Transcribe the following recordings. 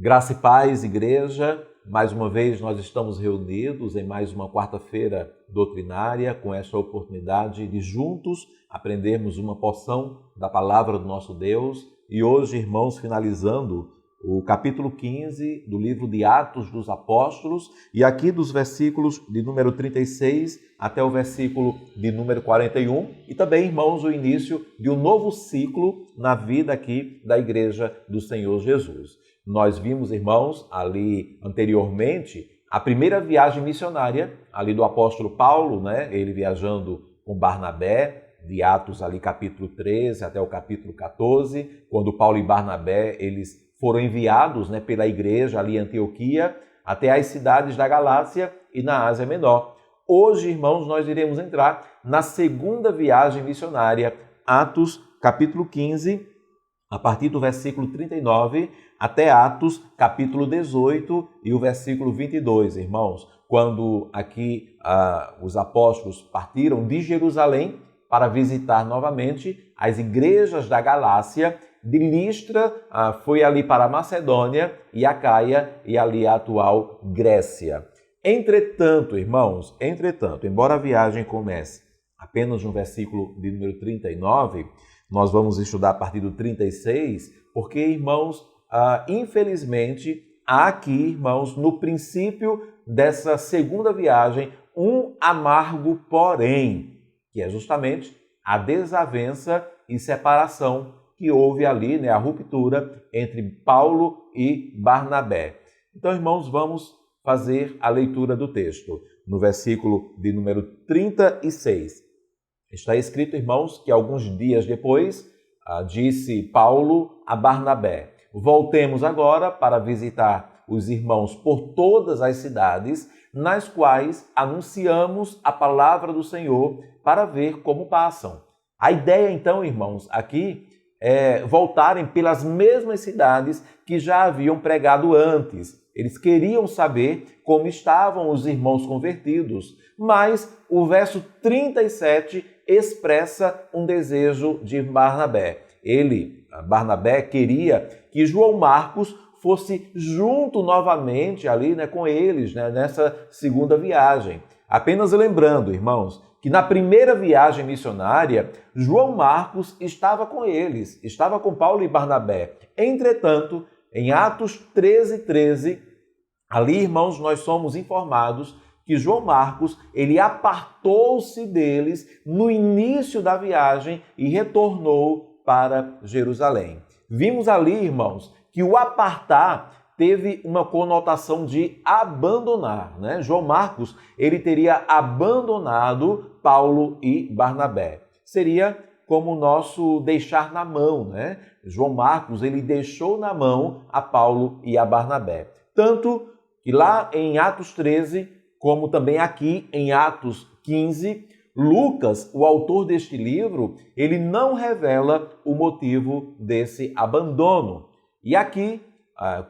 Graça e paz, igreja. Mais uma vez nós estamos reunidos em mais uma quarta-feira doutrinária com esta oportunidade de juntos aprendermos uma porção da palavra do nosso Deus. E hoje, irmãos, finalizando o capítulo 15 do livro de Atos dos Apóstolos e aqui dos versículos de número 36 até o versículo de número 41 e também, irmãos, o início de um novo ciclo na vida aqui da Igreja do Senhor Jesus. Nós vimos, irmãos, ali anteriormente, a primeira viagem missionária ali do apóstolo Paulo, né? Ele viajando com Barnabé, de Atos ali capítulo 13 até o capítulo 14, quando Paulo e Barnabé, eles foram enviados, né, pela igreja ali em Antioquia até as cidades da Galácia e na Ásia Menor. Hoje, irmãos, nós iremos entrar na segunda viagem missionária, Atos capítulo 15, a partir do versículo 39 até Atos capítulo 18 e o versículo 22, irmãos, quando aqui os apóstolos partiram de Jerusalém para visitar novamente as igrejas da Galácia. De Listra, foi ali para a Macedônia e Acaia e ali a atual Grécia. Entretanto, irmãos, embora a viagem comece apenas no versículo de número 39, nós vamos estudar a partir do 36, porque, irmãos, infelizmente, há aqui, irmãos, no princípio dessa segunda viagem, um amargo porém, que é justamente a desavença e separação que houve ali, né, a ruptura entre Paulo e Barnabé. Então, irmãos, vamos fazer a leitura do texto. No versículo de número 36, está escrito, irmãos, que alguns dias depois, disse Paulo a Barnabé: voltemos agora para visitar os irmãos por todas as cidades nas quais anunciamos a palavra do Senhor para ver como passam. A ideia, então, irmãos, aqui voltarem pelas mesmas cidades que já haviam pregado antes. Eles queriam saber como estavam os irmãos convertidos, mas o verso 37 expressa um desejo de Barnabé. Barnabé, queria que João Marcos fosse junto novamente ali, né, com eles, né, nessa segunda viagem. Apenas lembrando, irmãos, que na primeira viagem missionária, João Marcos estava com eles, estava com Paulo e Barnabé. Entretanto, em Atos 13, ali, irmãos, nós somos informados que João Marcos, ele apartou-se deles no início da viagem e retornou para Jerusalém. Vimos ali, irmãos, que o apartar teve uma conotação de abandonar, né? João Marcos, ele teria abandonado Paulo e Barnabé. Seria como o nosso deixar na mão, né? João Marcos, ele deixou na mão a Paulo e a Barnabé. Tanto que lá em Atos 13, como também aqui em Atos 15, Lucas, o autor deste livro, ele não revela o motivo desse abandono. E aqui,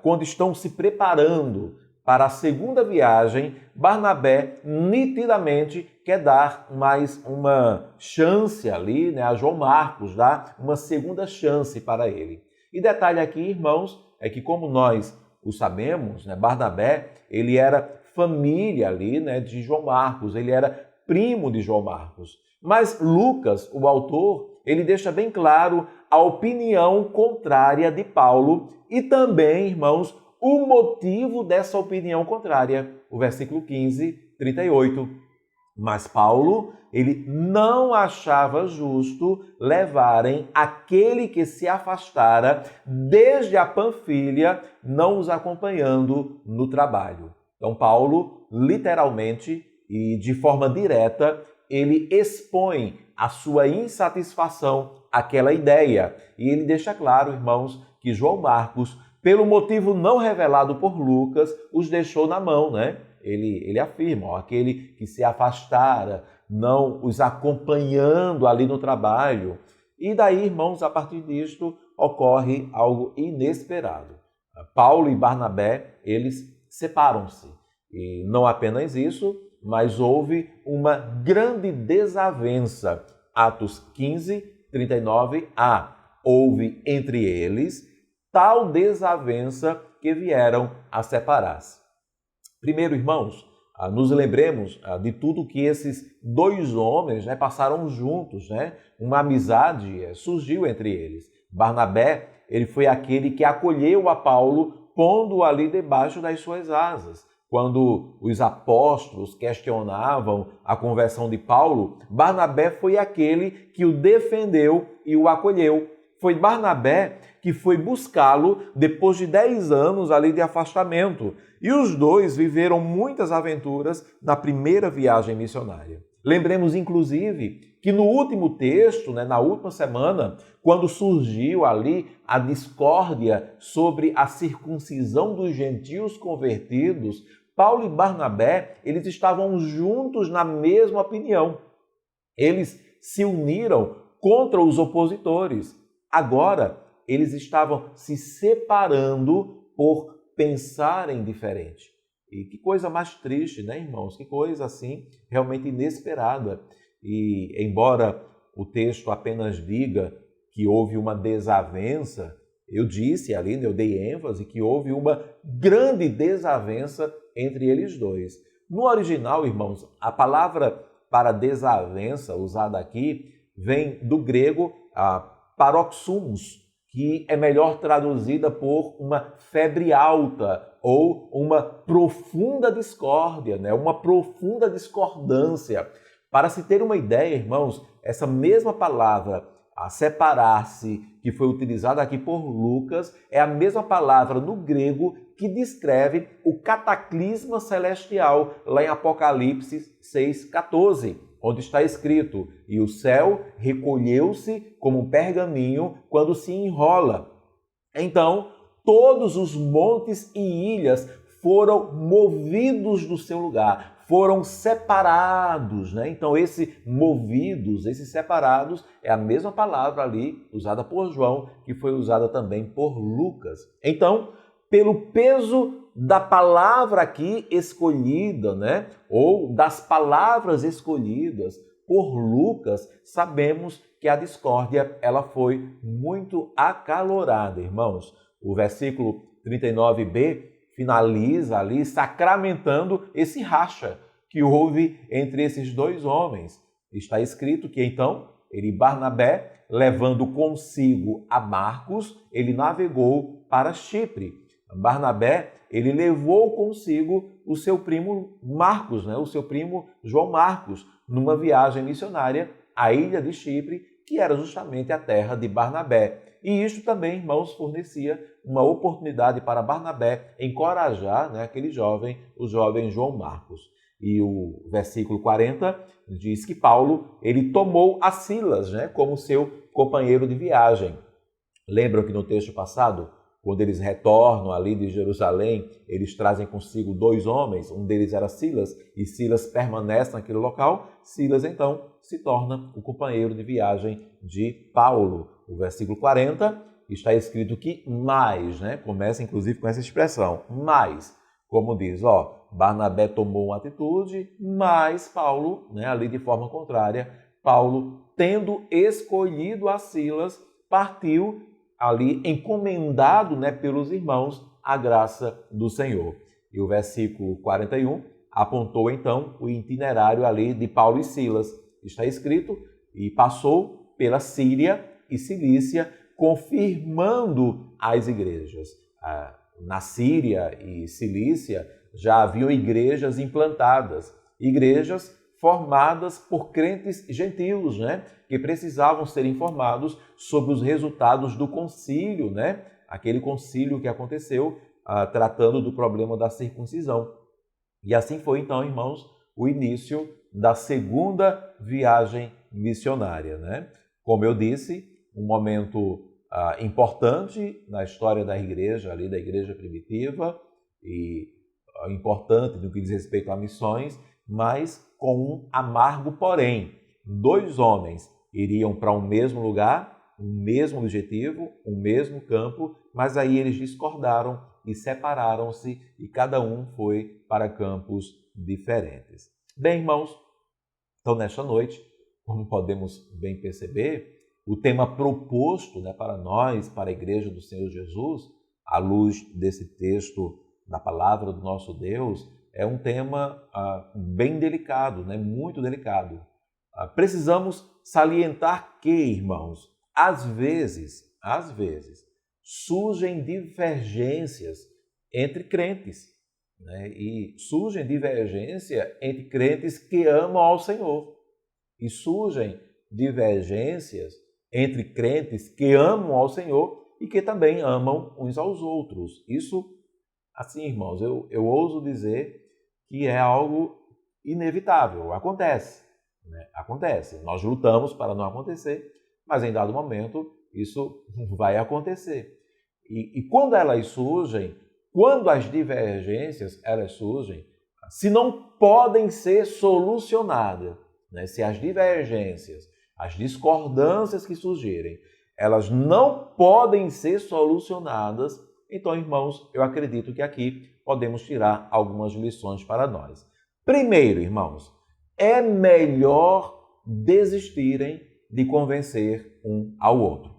quando estão se preparando para a segunda viagem, Barnabé nitidamente quer dar mais uma chance ali, né, a João Marcos, dar uma segunda chance para ele. E detalhe aqui, irmãos, é que como nós o sabemos, né, Barnabé, ele era família ali, né, de João Marcos, ele era primo de João Marcos. Mas Lucas, o autor, ele deixa bem claro a opinião contrária de Paulo e também, irmãos, o motivo dessa opinião contrária. O versículo 15, 38. Mas Paulo, ele não achava justo levarem aquele que se afastara desde a Panfilha, não os acompanhando no trabalho. Então, Paulo, literalmente e de forma direta, ele expõe a sua insatisfação àquela ideia. E ele deixa claro, irmãos, que João Marcos, pelo motivo não revelado por Lucas, os deixou na mão, né? Ele afirma, aquele que se afastara, não os acompanhando ali no trabalho. E daí, irmãos, a partir disto, ocorre algo inesperado. Paulo e Barnabé, eles separam-se. E não apenas isso, mas houve uma grande desavença. Atos 15, 39a. Houve entre eles tal desavença que vieram a separar-se. Primeiro, irmãos, nos lembremos de tudo que esses dois homens passaram juntos, Uma amizade surgiu entre eles. Barnabé, ele foi aquele que acolheu a Paulo, pondo-o ali debaixo das suas asas. Quando os apóstolos questionavam a conversão de Paulo, Barnabé foi aquele que o defendeu e o acolheu. Foi Barnabé que foi buscá-lo depois de 10 anos ali de afastamento. E os dois viveram muitas aventuras na primeira viagem missionária. Lembremos, inclusive, que no último texto, na última semana, quando surgiu ali a discórdia sobre a circuncisão dos gentios convertidos, Paulo e Barnabé, eles estavam juntos na mesma opinião. Eles se uniram contra os opositores. Agora, eles estavam se separando por pensarem diferente. E que coisa mais triste, irmãos? Que coisa assim, realmente inesperada. E embora o texto apenas diga que houve uma desavença, eu disse ali, eu dei ênfase que houve uma grande desavença entre eles dois. No original, irmãos, a palavra para desavença usada aqui vem do grego paroxumos, que é melhor traduzida por uma febre alta ou uma profunda discórdia, uma profunda discordância. Para se ter uma ideia, irmãos, essa mesma palavra, a separar-se, que foi utilizada aqui por Lucas, é a mesma palavra no grego que descreve o cataclisma celestial, lá em Apocalipse 6,14. Onde está escrito, e o céu recolheu-se como um pergaminho quando se enrola. Então, todos os montes e ilhas foram movidos do seu lugar, foram separados, Então, esse movidos, esses separados, é a mesma palavra ali usada por João, que foi usada também por Lucas. Então, pelo peso da palavra aqui escolhida, ou das palavras escolhidas por Lucas, sabemos que a discórdia ela foi muito acalorada, irmãos. O versículo 39b finaliza ali sacramentando esse racha que houve entre esses dois homens. Está escrito que então Barnabé, levando consigo a Marcos, ele navegou para Chipre. Barnabé, ele levou consigo o seu primo Marcos, o seu primo João Marcos, numa viagem missionária à ilha de Chipre, que era justamente a terra de Barnabé. E isso também, irmãos, fornecia uma oportunidade para Barnabé encorajar o jovem João Marcos. E o versículo 40 diz que Paulo, ele tomou a Silas, como seu companheiro de viagem. Lembram que no texto passado, quando eles retornam ali de Jerusalém, eles trazem consigo 2 homens, um deles era Silas, e Silas permanece naquele local. Silas, então, se torna o companheiro de viagem de Paulo. O versículo 40 está escrito que mais, começa inclusive com essa expressão, mais, como diz, Barnabé tomou uma atitude, mas Paulo, ali de forma contrária, Paulo, tendo escolhido a Silas, partiu ali encomendado pelos irmãos a graça do Senhor. E o versículo 41 apontou então o itinerário ali de Paulo e Silas. Está escrito, e passou pela Síria e Cilícia, confirmando as igrejas. Na Síria e Cilícia já haviam igrejas implantadas, igrejas formadas por crentes gentios, que precisavam ser informados sobre os resultados do concílio, aquele concílio que aconteceu tratando do problema da circuncisão. E assim foi então, irmãos, o início da segunda viagem missionária, Como eu disse, um momento importante na história da igreja, ali da igreja primitiva, e importante no que diz respeito a missões, mas com um amargo porém. 2 homens iriam para um mesmo lugar, um mesmo objetivo, um mesmo campo, mas aí eles discordaram e separaram-se e cada um foi para campos diferentes. Bem, irmãos, então nesta noite, como podemos bem perceber, o tema proposto para nós, para a Igreja do Senhor Jesus, à luz desse texto da palavra do nosso Deus, é um tema bem delicado, né? Muito delicado. Precisamos salientar que, irmãos, às vezes, surgem divergências entre crentes, né? E surgem divergências entre crentes que amam ao Senhor. E surgem divergências entre crentes que amam ao Senhor e que também amam uns aos outros. Isso, assim, irmãos, eu ouso dizer que é algo inevitável, acontece, né? Acontece. Nós lutamos para não acontecer, mas em dado momento isso vai acontecer. E quando elas surgem, quando as divergências elas surgem, se não podem ser solucionadas, né? Se as divergências, as discordâncias que surgirem, elas não podem ser solucionadas, então, irmãos, eu acredito que aqui podemos tirar algumas lições para nós. Primeiro, irmãos, é melhor desistirem de convencer um ao outro.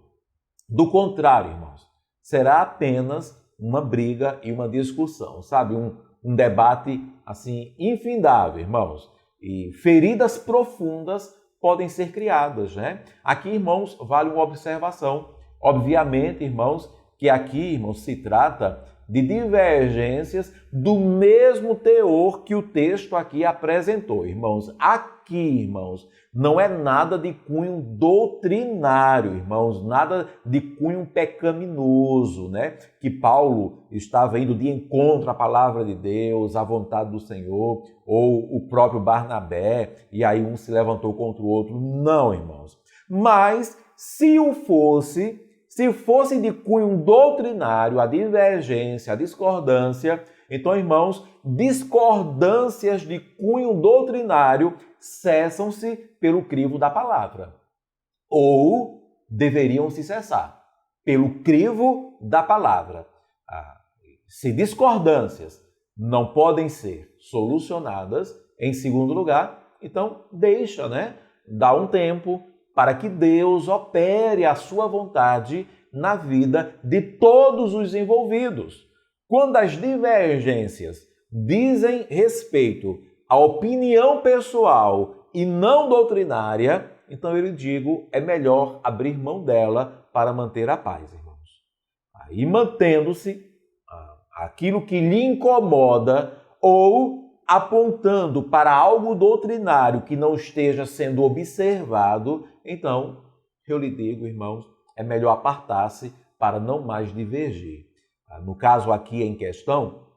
Do contrário, irmãos, será apenas uma briga e uma discussão, sabe? Um debate, assim, infindável, irmãos. E feridas profundas podem ser criadas, né? Aqui, irmãos, vale uma observação. Obviamente, irmãos, que aqui, irmãos, se trata de divergências do mesmo teor que o texto aqui apresentou, irmãos. Aqui, irmãos, não é nada de cunho doutrinário, irmãos, nada de cunho pecaminoso, né? Que Paulo estava indo de encontro à palavra de Deus, à vontade do Senhor, ou o próprio Barnabé, e aí um se levantou contra o outro. Não, irmãos. Mas, se fosse de cunho doutrinário, a divergência, a discordância, então, irmãos, discordâncias de cunho doutrinário cessam-se pelo crivo da palavra. Ou deveriam se cessar pelo crivo da palavra. Se discordâncias não podem ser solucionadas, em segundo lugar, então deixa, né? Dá um tempo para que Deus opere a sua vontade na vida de todos os envolvidos. Quando as divergências dizem respeito à opinião pessoal e não doutrinária, então eu lhe digo, é melhor abrir mão dela para manter a paz, irmãos. Aí mantendo-se aquilo que lhe incomoda ou apontando para algo doutrinário que não esteja sendo observado, então, eu lhe digo, irmãos, é melhor apartar-se para não mais divergir. No caso aqui em questão,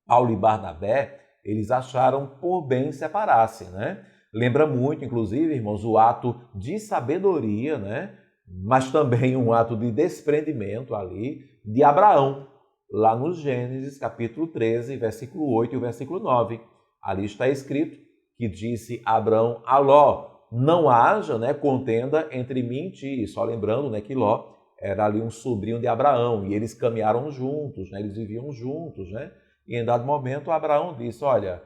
Paulo e Barnabé, eles acharam por bem separar-se, né? Lembra muito, inclusive, irmãos, o ato de sabedoria, né? Mas também um ato de desprendimento ali de Abraão, lá no Gênesis, capítulo 13, versículo 8 e o versículo 9. Ali está escrito que disse Abraão a Ló, não haja, né, contenda entre mim e ti. Só lembrando, né, que Ló era ali um sobrinho de Abraão e eles caminharam juntos, né, eles viviam juntos, né? E em dado momento Abraão disse, olha,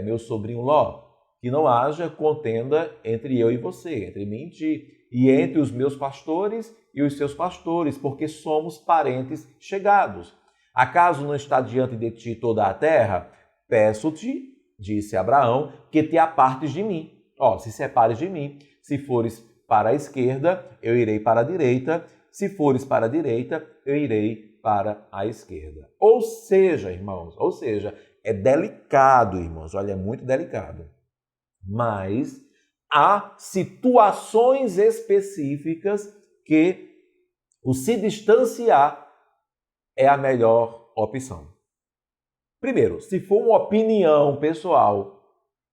meu sobrinho Ló, que não haja contenda entre eu e você, entre mim e ti, e entre os meus pastores e os seus pastores, porque somos parentes chegados. Acaso não está diante de ti toda a terra? Peço-te, disse Abraão, que te apartes de mim. Se separes de mim. Se fores para a esquerda, eu irei para a direita. Se fores para a direita, eu irei para a esquerda. Ou seja, irmãos, é delicado, irmãos. Olha, é muito delicado. Mas há situações específicas que o se distanciar é a melhor opção. Primeiro, se for uma opinião pessoal,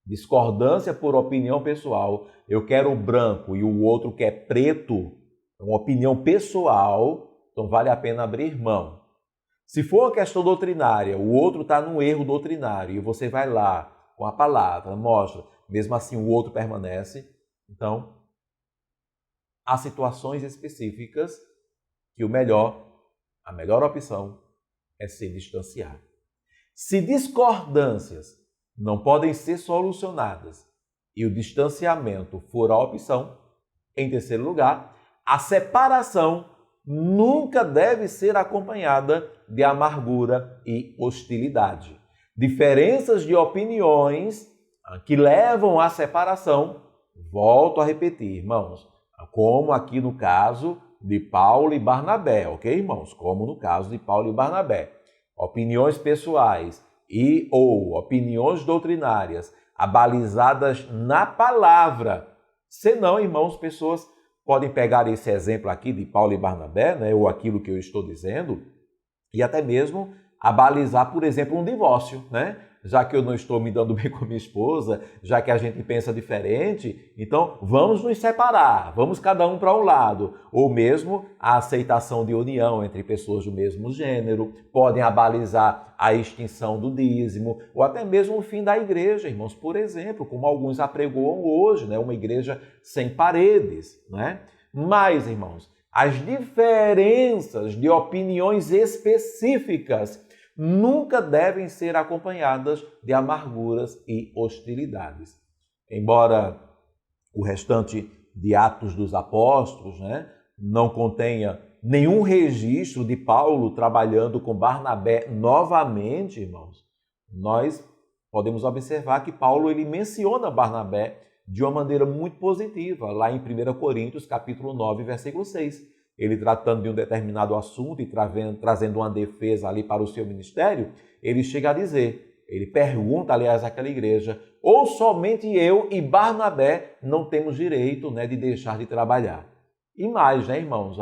discordância por opinião pessoal, eu quero branco e o outro quer preto, é uma opinião pessoal, então vale a pena abrir mão. Se for uma questão doutrinária, o outro está num erro doutrinário e você vai lá com a palavra, mostra, mesmo assim o outro permanece, então há situações específicas que a melhor opção é se distanciar. Se discordâncias não podem ser solucionadas e o distanciamento for a opção, em terceiro lugar, a separação nunca deve ser acompanhada de amargura e hostilidade. Diferenças de opiniões que levam à separação, volto a repetir, irmãos, como aqui no caso de Paulo e Barnabé, ok, irmãos? Como no caso de Paulo e Barnabé. Opiniões pessoais ou opiniões doutrinárias abalizadas na palavra. Senão, irmãos, pessoas podem pegar esse exemplo aqui de Paulo e Barnabé, né, ou aquilo que eu estou dizendo, e até mesmo abalizar, por exemplo, um divórcio, né? Já que eu não estou me dando bem com minha esposa, já que a gente pensa diferente, então vamos nos separar, vamos cada um para um lado. Ou mesmo a aceitação de união entre pessoas do mesmo gênero, podem abalizar a extinção do dízimo, ou até mesmo o fim da igreja, irmãos, por exemplo, como alguns apregoam hoje, né? Uma igreja sem paredes, né? Mas, irmãos, as diferenças de opiniões específicas nunca devem ser acompanhadas de amarguras e hostilidades. Embora o restante de Atos dos Apóstolos, né, não contenha nenhum registro de Paulo trabalhando com Barnabé novamente, irmãos, nós podemos observar que Paulo ele menciona Barnabé de uma maneira muito positiva, lá em 1 Coríntios, capítulo 9, versículo 6. Ele tratando de um determinado assunto e trazendo uma defesa ali para o seu ministério, ele chega a dizer, ele pergunta, aliás, àquela igreja, ou somente eu e Barnabé não temos direito, né, de deixar de trabalhar. E mais, né, irmãos,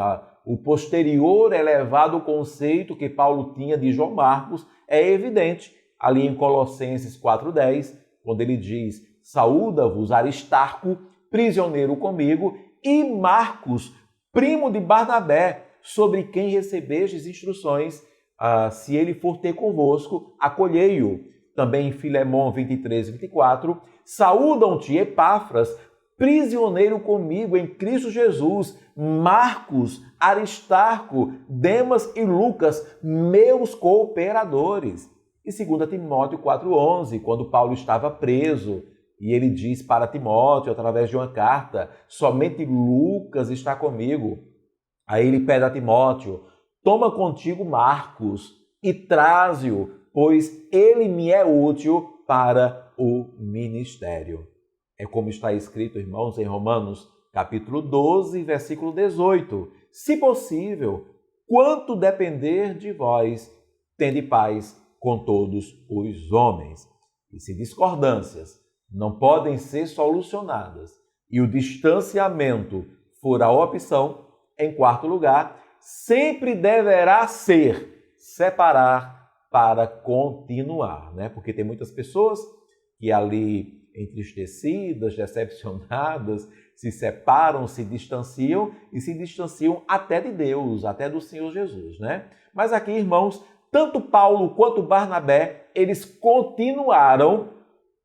o posterior elevado conceito que Paulo tinha de João Marcos é evidente ali em Colossenses 4,10, quando ele diz, saúda-vos Aristarco, prisioneiro comigo, e Marcos, primo de Barnabé, sobre quem recebestes instruções, se ele for ter convosco, acolhei-o. Também em Filemão 23 e 24, saúdam-te Epáfras, prisioneiro comigo em Cristo Jesus, Marcos, Aristarco, Demas e Lucas, meus cooperadores. E 2 Timóteo 4,11, quando Paulo estava preso, e ele diz para Timóteo, através de uma carta, somente Lucas está comigo. Aí ele pede a Timóteo, toma contigo Marcos e traze-o, pois ele me é útil para o ministério. É como está escrito, irmãos, em Romanos, capítulo 12, versículo 18. Se possível, quanto depender de vós, tende paz com todos os homens. E se discordâncias não podem ser solucionadas e o distanciamento for a opção, em quarto lugar, sempre deverá ser separar para continuar, né? Porque tem muitas pessoas que ali entristecidas, decepcionadas, se separam, se distanciam e se distanciam até de Deus, até do Senhor Jesus, né? Mas aqui, irmãos, tanto Paulo quanto Barnabé, eles continuaram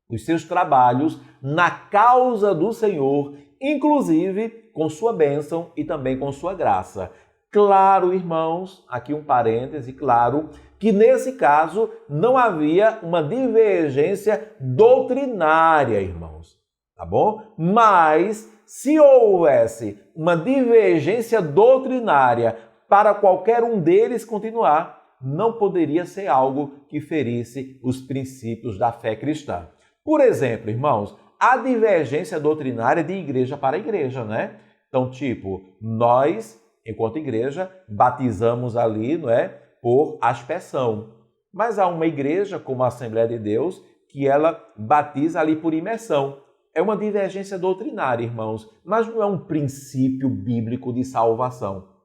os seus trabalhos na causa do Senhor, inclusive com sua bênção e também com sua graça. Claro, irmãos, aqui um parêntese, claro, que nesse caso não havia uma divergência doutrinária, irmãos, tá bom? Mas se houvesse uma divergência doutrinária para qualquer um deles continuar, não poderia ser algo que ferisse os princípios da fé cristã. Por exemplo, irmãos, a divergência doutrinária de igreja para igreja, né? Então, tipo, nós, enquanto igreja, batizamos ali, não é, por aspersão. Mas há uma igreja, como a Assembleia de Deus, que ela batiza ali por imersão. É uma divergência doutrinária, irmãos, mas não é um princípio bíblico de salvação.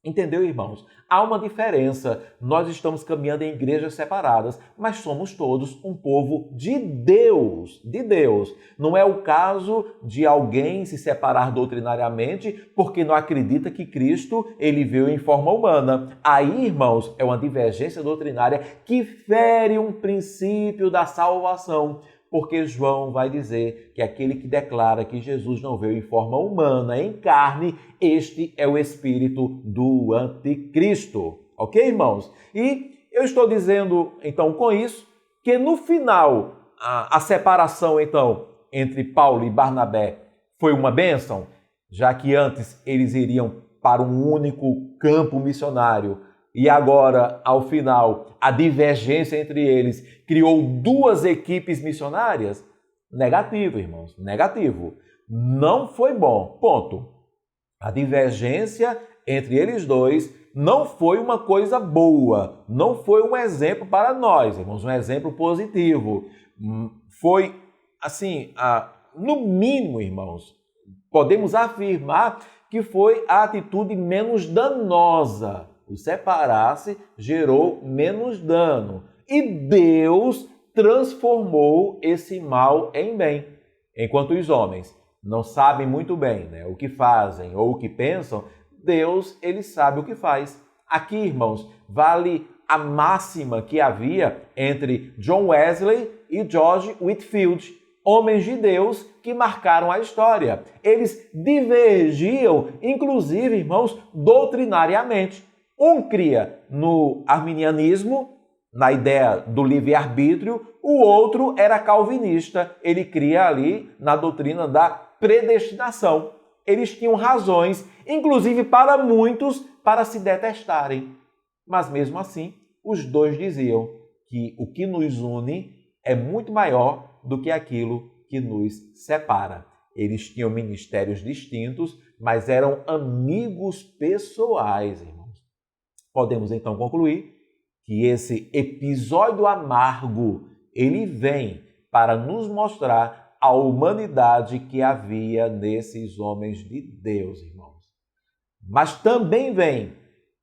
Entendeu, irmãos? Há uma diferença. Nós estamos caminhando em igrejas separadas, mas somos todos um povo de Deus, de Deus. Não é o caso de alguém se separar doutrinariamente porque não acredita que Cristo ele veio em forma humana. Aí, irmãos, é uma divergência doutrinária que fere um princípio da salvação. Porque João vai dizer que aquele que declara que Jesus não veio em forma humana, em carne, este é o espírito do anticristo. Ok, irmãos? E eu estou dizendo, então, com isso, que no final, a separação, então, entre Paulo e Barnabé foi uma bênção, já que antes eles iriam para um único campo missionário. E agora, ao final, a divergência entre eles criou duas equipes missionárias? Negativo, irmãos, negativo. Não foi bom, ponto. A divergência entre eles dois não foi uma coisa boa, não foi um exemplo para nós, irmãos, um exemplo positivo. Foi, assim, no mínimo, irmãos, podemos afirmar que foi a atitude menos danosa. O separar-se gerou menos dano. E Deus transformou esse mal em bem. Enquanto os homens não sabem muito bem, né, o que fazem ou o que pensam, Deus, ele sabe o que faz. Aqui, irmãos, vale a máxima que havia entre John Wesley e George Whitefield, homens de Deus que marcaram a história. Eles divergiam, inclusive, irmãos, doutrinariamente. Um cria no arminianismo, na ideia do livre-arbítrio, o outro era calvinista. Ele cria ali na doutrina da predestinação. Eles tinham razões, inclusive para muitos, para se detestarem. Mas mesmo assim, os dois diziam que o que nos une é muito maior do que aquilo que nos separa. Eles tinham ministérios distintos, mas eram amigos pessoais, irmãos. Podemos então concluir que esse episódio amargo, ele vem para nos mostrar a humanidade que havia nesses homens de Deus, irmãos. Mas também vem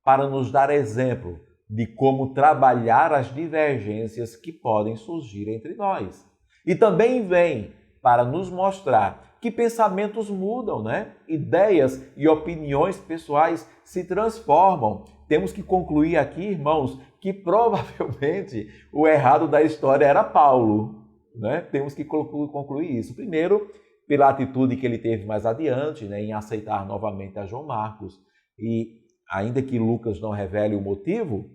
para nos dar exemplo de como trabalhar as divergências que podem surgir entre nós. E também vem para nos mostrar que pensamentos mudam, né? Ideias e opiniões pessoais se transformam. Temos que concluir aqui, irmãos, que provavelmente o errado da história era Paulo, né? Temos que concluir isso. Primeiro, pela atitude que ele teve mais adiante, né, em aceitar novamente a João Marcos. E ainda que Lucas não revele o motivo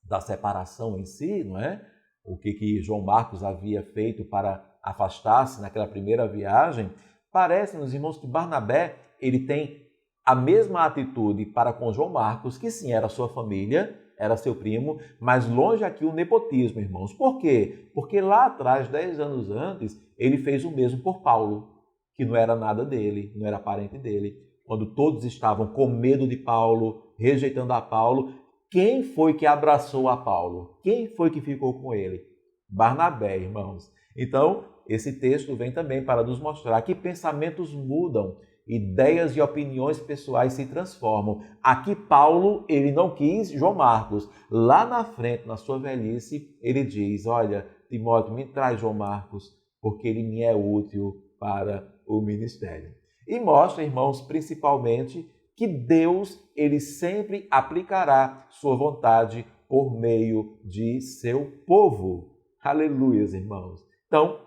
da separação em si, não é? O que João Marcos havia feito para afastar-se naquela primeira viagem, parece-nos, irmãos, que Barnabé ele tem a mesma atitude para com João Marcos, que sim, era sua família, era seu primo, mas longe aqui o nepotismo, irmãos. Por quê? Porque lá atrás, 10 anos antes, ele fez o mesmo por Paulo, que não era nada dele, não era parente dele. Quando todos estavam com medo de Paulo, rejeitando a Paulo, quem foi que abraçou a Paulo? Quem foi que ficou com ele? Barnabé, irmãos. Então, esse texto vem também para nos mostrar que pensamentos mudam, ideias e opiniões pessoais se transformam. Aqui Paulo, ele não quis João Marcos. Lá na frente, na sua velhice, ele diz, olha, Timóteo, me traz João Marcos, porque ele me é útil para o ministério. E mostra, irmãos, principalmente, que Deus, ele sempre aplicará sua vontade por meio de seu povo. Aleluias, irmãos. Então,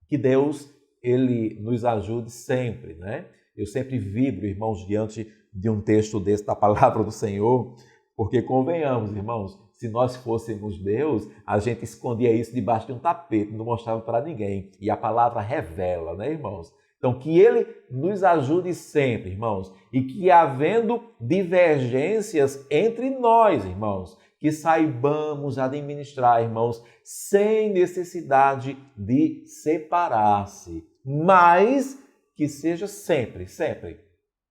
que Deus, ele nos ajude sempre, né? Eu sempre vibro, irmãos, diante de um texto desse da palavra do Senhor, porque convenhamos, irmãos, se nós fôssemos Deus, a gente escondia isso debaixo de um tapete, não mostrava para ninguém. E a palavra revela, né, irmãos? Então, que Ele nos ajude sempre, irmãos, e que havendo divergências entre nós, irmãos, que saibamos administrar, irmãos, sem necessidade de separar-se, mas que seja sempre,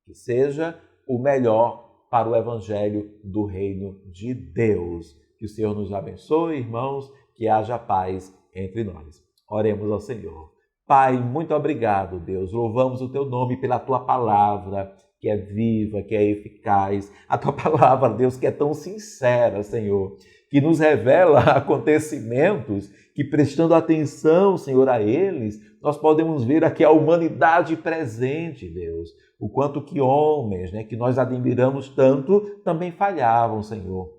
que seja o melhor para o Evangelho do Reino de Deus. Que o Senhor nos abençoe, irmãos, que haja paz entre nós. Oremos ao Senhor. Pai, muito obrigado, Deus. Louvamos o Teu nome pela Tua palavra, que é viva, que é eficaz. A Tua palavra, Deus, que é tão sincera, Senhor, que nos revela acontecimentos que, prestando atenção, Senhor, a eles, nós podemos ver aqui a humanidade presente, Deus. O quanto que homens, né, que nós admiramos tanto, também falhavam, Senhor.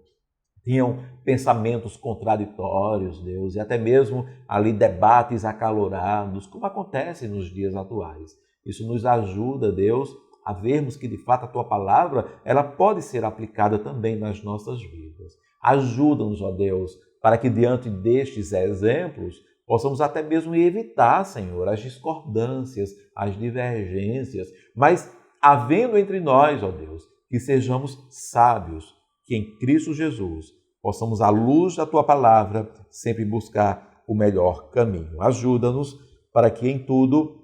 Tinham pensamentos contraditórios, Deus, e até mesmo ali debates acalorados, como acontece nos dias atuais. Isso nos ajuda, Deus, a vermos que, de fato, a Tua palavra ela pode ser aplicada também nas nossas vidas. Ajuda-nos, ó Deus, para que, diante destes exemplos, possamos até mesmo evitar, Senhor, as discordâncias, as divergências, mas havendo entre nós, ó Deus, que sejamos sábios, que em Cristo Jesus possamos, à luz da Tua palavra, sempre buscar o melhor caminho. Ajuda-nos para que em tudo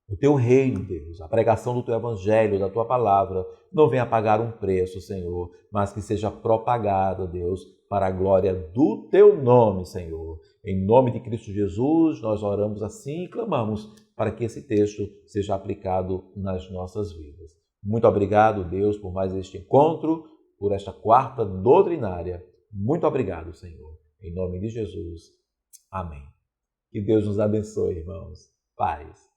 o Teu reino, Deus, a pregação do Teu evangelho, da Tua palavra, não venha pagar um preço, Senhor, mas que seja propagada, Deus, para a glória do Teu nome, Senhor. Em nome de Cristo Jesus, nós oramos assim e clamamos para que esse texto seja aplicado nas nossas vidas. Muito obrigado, Deus, por mais este encontro, por esta quarta doutrinária. Muito obrigado, Senhor. Em nome de Jesus. Amém. Que Deus nos abençoe, irmãos. Paz.